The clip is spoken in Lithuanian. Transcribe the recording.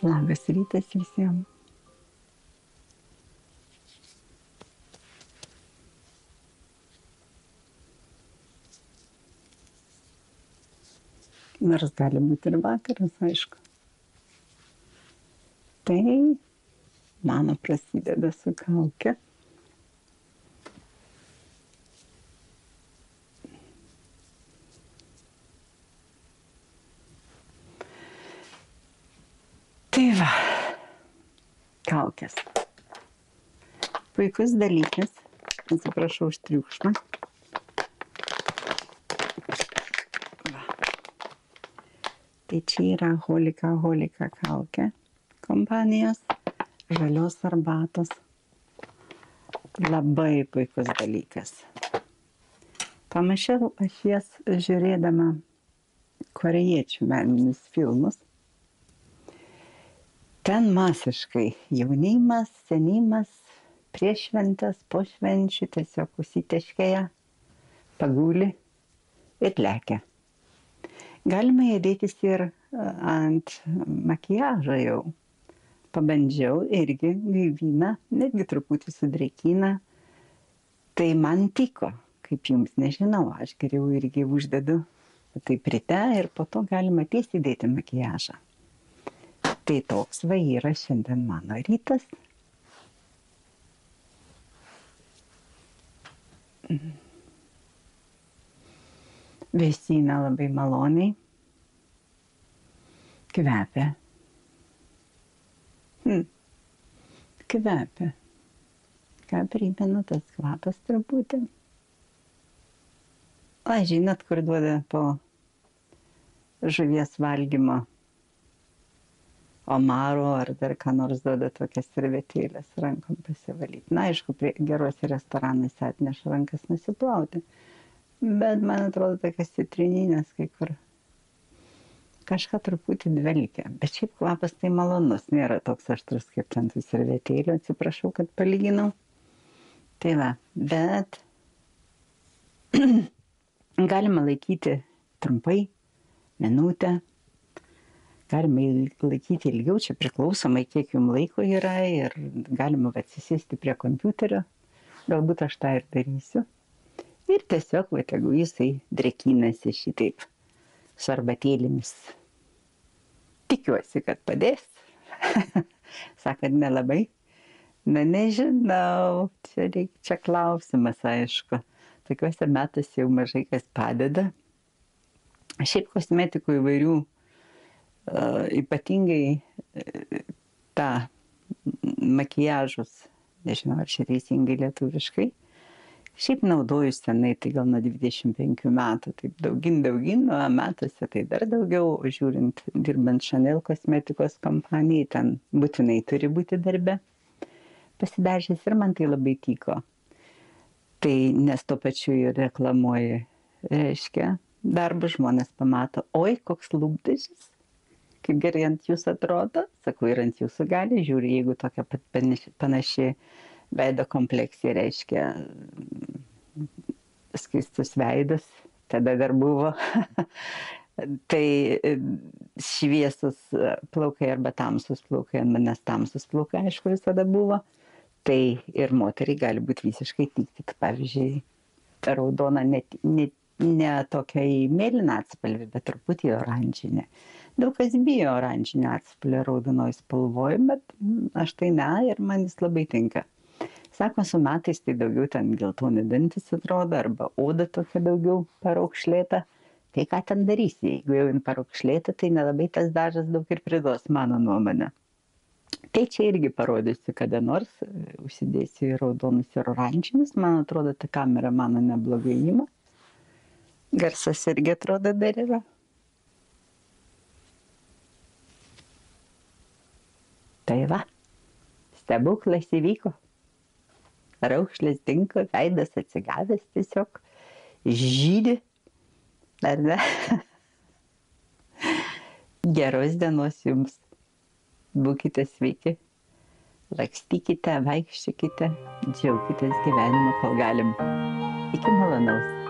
Labas rytas visiems. Nors gali būti ir vakaras, aišku. Tai mano prasideda su kauke. Tai va, kaukės. Puikus dalykas. Atsiprašau už triukšmą. Va. Tai čia yra Holika kaukė kompanijos, žalios arbatos. Labai puikus dalykas. Pamačiau aš jas žiūrėdama korėjiečių meninius filmus. Ten masiškai jaunimas, senimas, prieš šventes, po švenčių tiesiog užsiteškėja, paguli ir lekia. Galima įdėtis ir ant makiažo jau. Pabandžiau irgi gaivina, netgi truputį sudrėkina. Tai man tiko, kaip jums nežinau, aš geriau irgi uždedu taip ryte ir po to galima tiesiai dėti makiažą. Tai toks va yra šiandien mano rytas. Vėsina labai maloniai. Kvepia. Kvepia. Ką primena tas kvapas truputį? O, žinot, kur duoda po žuvies valgymo omaro ar dar ką nors duoda tokias servetėlės rankom pasivalyti. Na, aišku, prie geruose restoranuose atneša rankas nusiplauti. Bet man atrodo, tokias citrininės kai kur kažką truputį dvelkia. Bet šiaip kvapas tai malonus, nėra toks aštrus kaip ten tų servetėlių. Atsiprašau, kad palyginau. Tai va, bet galima laikyti trumpai, minutę. Galima laikyti ilgiau, čia priklausomai, kiek jums laiko yra ir galima atsisėsti prie kompiuterio. Galbūt aš tą ir darysiu. Ir tiesiog, jeigu jisai drėkinasi šitaip su arbatėlėmis. Tikiuosi, kad padės. Sakant, nelabai. Na, nežinau, čia klausimas, aišku. Tokiuose metuose jau mažai kas padeda. Šiaip kosmetikų įvairių, ypatingai tą makiažus, nežinau, ar čia teisingai lietuviškai, šiaip naudoju senai, tai gal nuo 25 metų, taip daugin, o metuose tai dar daugiau, žiūrint, dirbant Chanel kosmetikos kompanijai, ten būtinai turi būti darbe pasidažęs ir man tai labai tiko. Tai nes tuo pačiu ir reklamuoji, reiškia, darbą žmonės pamato, oi, koks lūpdažis, kaip gerai ant jūsų atrodo, sakau, ir ant jūsų gali, žiūri, jeigu tokia panaši veido kompleksija, reiškia, skaistus veidas, tada dar buvo, tai šviesus plaukai arba tamsus plaukai, manęs tamsus plaukai, aišku, visada buvo, tai ir moteriai gali būti visiškai tikti, pavyzdžiui, raudona ne tokia į mėlyną atspalvį, bet truputį oranžinė. Daug kas bijo oranžinio atspalvio raudonoj spalvoj, bet aš tai ne ir man jis labai tinka. Sako, su metais tai daugiau ten geltoni dantis atrodo, arba oda tokia daugiau paraukšlėta. Tai ką ten darysi, jeigu jau paraukšlėta, tai nelabai tas dažas daug ir priduos, mano nuomonė. Tai čia irgi parodysiu kada nors, užsidėsiu į raudonus ir oranžinius, man atrodo, ta kamera mano neblogai ima. Garsas irgi atrodo dar yra. Tai va, stebuklas įvyko. Raukšlės dingo, veidas atsigavęs tiesiog, žydi, ar ne? Geros dienos jums. Būkite sveiki, lakstykite, vaikščiokite, džiaukitės gyvenimu, kol galim. Iki malonaus.